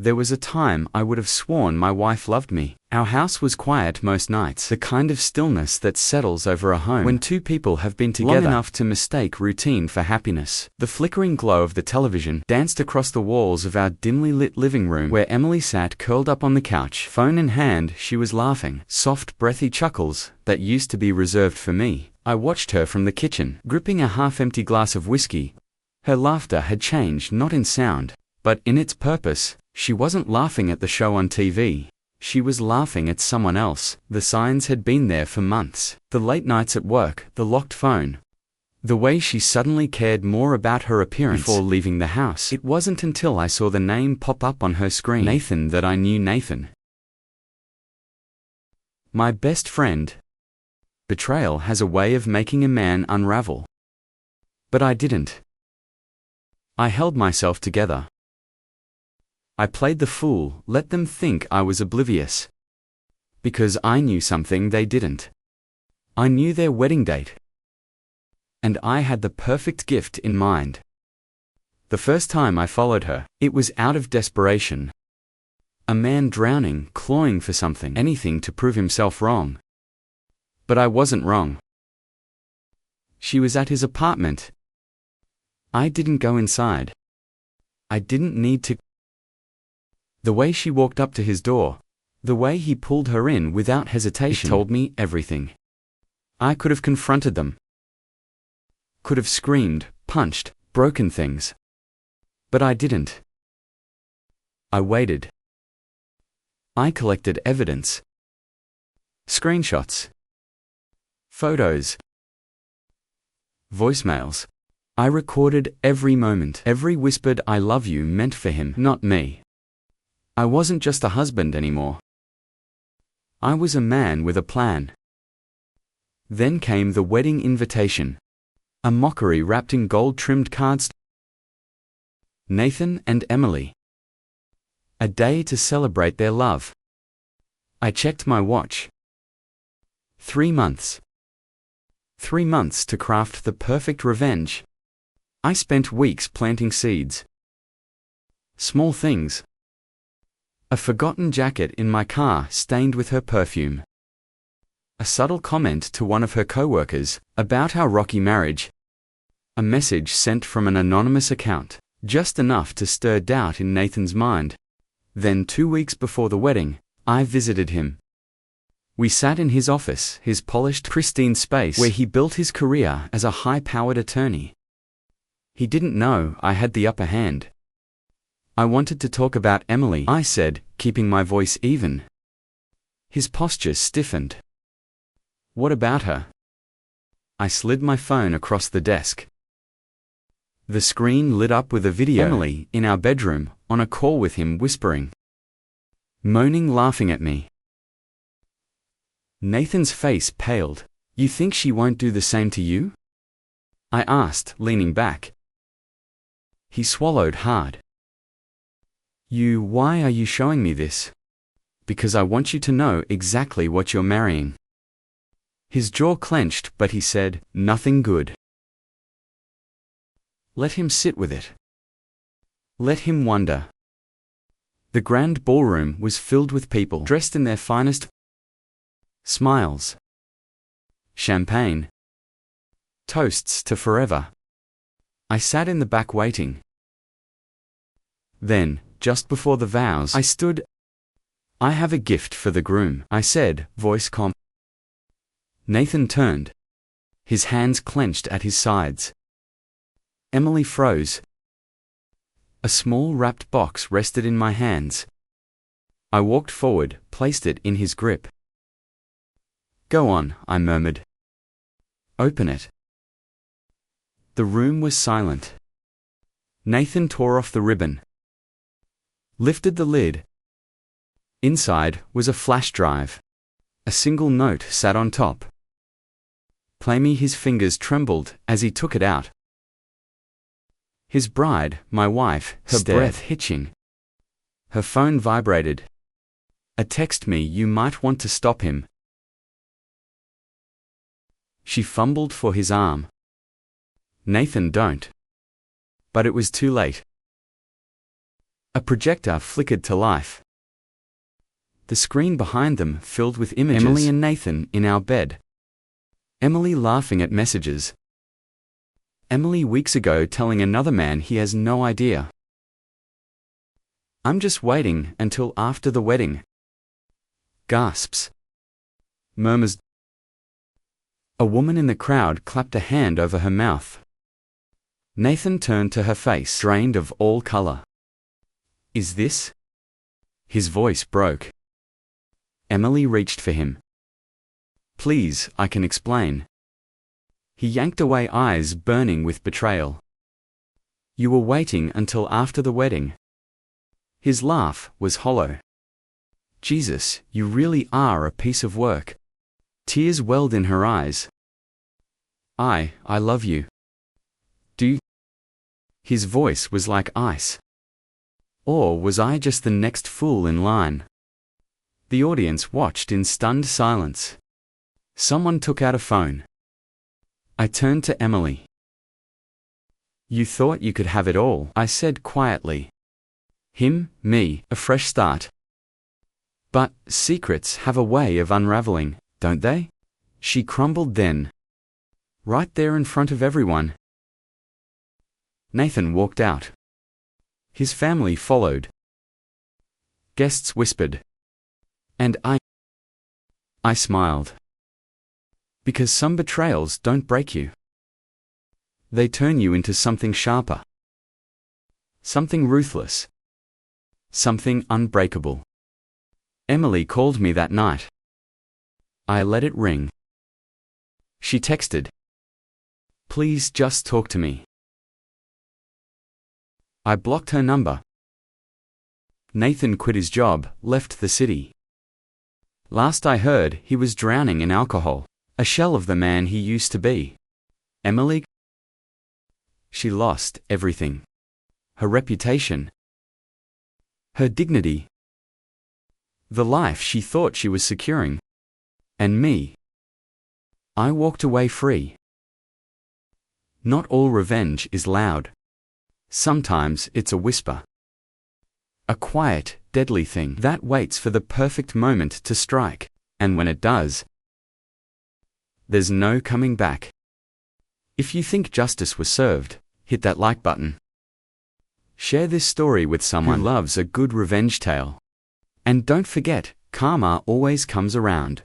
There was a time I would have sworn my wife loved me. Our house was quiet most nights, the kind of stillness that settles over a home when two people have been together long enough to mistake routine for happiness. The flickering glow of the television danced across the walls of our dimly lit living room where Emily sat curled up on the couch. Phone in hand, she was laughing, soft, breathy chuckles that used to be reserved for me. I watched her from the kitchen, gripping a half-empty glass of whiskey. Her laughter had changed not in sound, but in its purpose. She wasn't laughing at the show on TV. She was laughing at someone else. The signs had been there for months. The late nights at work, the locked phone. The way she suddenly cared more about her appearance before leaving the house. It wasn't until I saw the name pop up on her screen, Nathan, that I knew Nathan. My best friend. Betrayal has a way of making a man unravel. But I didn't. I held myself together. I played the fool, let them think I was oblivious. Because I knew something they didn't. I knew their wedding date. And I had the perfect gift in mind. The first time I followed her, it was out of desperation. A man drowning, clawing for something, anything to prove himself wrong. But I wasn't wrong. She was at his apartment. I didn't go inside. I didn't need to. The way she walked up to his door, the way he pulled her in without hesitation, told me everything. I could have confronted them. Could have screamed, punched, broken things. But I didn't. I waited. I collected evidence. Screenshots. Photos. Voicemails. I recorded every moment. Every whispered I love you meant for him, not me. I wasn't just a husband anymore. I was a man with a plan. Then came the wedding invitation. A mockery wrapped in gold-trimmed cards. Nathan and Emily. A day to celebrate their love. I checked my watch. 3 months. 3 months to craft the perfect revenge. I spent weeks planting seeds. Small things. A forgotten jacket in my car stained with her perfume. A subtle comment to one of her co-workers about our rocky marriage. A message sent from an anonymous account, just enough to stir doubt in Nathan's mind. Then 2 weeks before the wedding, I visited him. We sat in his office, his polished, pristine space where he built his career as a high-powered attorney. He didn't know I had the upper hand. I wanted to talk about Emily, I said, keeping my voice even. His posture stiffened. What about her? I slid my phone across the desk. The screen lit up with a video. Emily, in our bedroom, on a call with him, whispering. Moaning, laughing at me. Nathan's face paled. You think she won't do the same to you? I asked, leaning back. He swallowed hard. Why are you showing me this? Because I want you to know exactly what you're marrying. His jaw clenched, but he said, nothing good. Let him sit with it. Let him wonder. The grand ballroom was filled with people dressed in their finest. Smiles. Champagne. Toasts to forever. I sat in the back waiting. Then, just before the vows, I stood. I have a gift for the groom, I said, voice calm. Nathan turned. His hands clenched at his sides. Emily froze. A small wrapped box rested in my hands. I walked forward, placed it in his grip. Go on, I murmured. Open it. The room was silent. Nathan tore off the ribbon. Lifted the lid. Inside was a flash drive. A single note sat on top. Plainly his fingers trembled as he took it out. His bride, my wife, her breath hitching. Her phone vibrated. A text me, you might want to stop him. She fumbled for his arm. Nathan, don't. But it was too late. A projector flickered to life. The screen behind them filled with images. Emily and Nathan in our bed. Emily laughing at messages. Emily weeks ago telling another man he has no idea. I'm just waiting until after the wedding. Gasps. Murmurs. A woman in the crowd clapped a hand over her mouth. Nathan turned to her face, drained of all color. Is this? His voice broke. Emily reached for him. Please, I can explain. He yanked away, eyes burning with betrayal. You were waiting until after the wedding. His laugh was hollow. Jesus, you really are a piece of work. Tears welled in her eyes. I love you. Do you? His voice was like ice. Or was I just the next fool in line? The audience watched in stunned silence. Someone took out a phone. I turned to Emily. You thought you could have it all, I said quietly. Him, me, a fresh start. But secrets have a way of unraveling, don't they? She crumbled then. Right there in front of everyone. Nathan walked out. His family followed. Guests whispered. And I smiled. Because some betrayals don't break you. They turn you into something sharper. Something ruthless. Something unbreakable. Emily called me that night. I let it ring. She texted. Please just talk to me. I blocked her number. Nathan quit his job, left the city. Last I heard, he was drowning in alcohol, a shell of the man he used to be. Emily? She lost everything. Her reputation. Her dignity. The life she thought she was securing. And me. I walked away free. Not all revenge is loud. Sometimes it's a whisper. A quiet, deadly thing that waits for the perfect moment to strike, and when it does, there's no coming back. If you think justice was served, hit that like button. Share this story with someone who loves a good revenge tale. And don't forget, karma always comes around.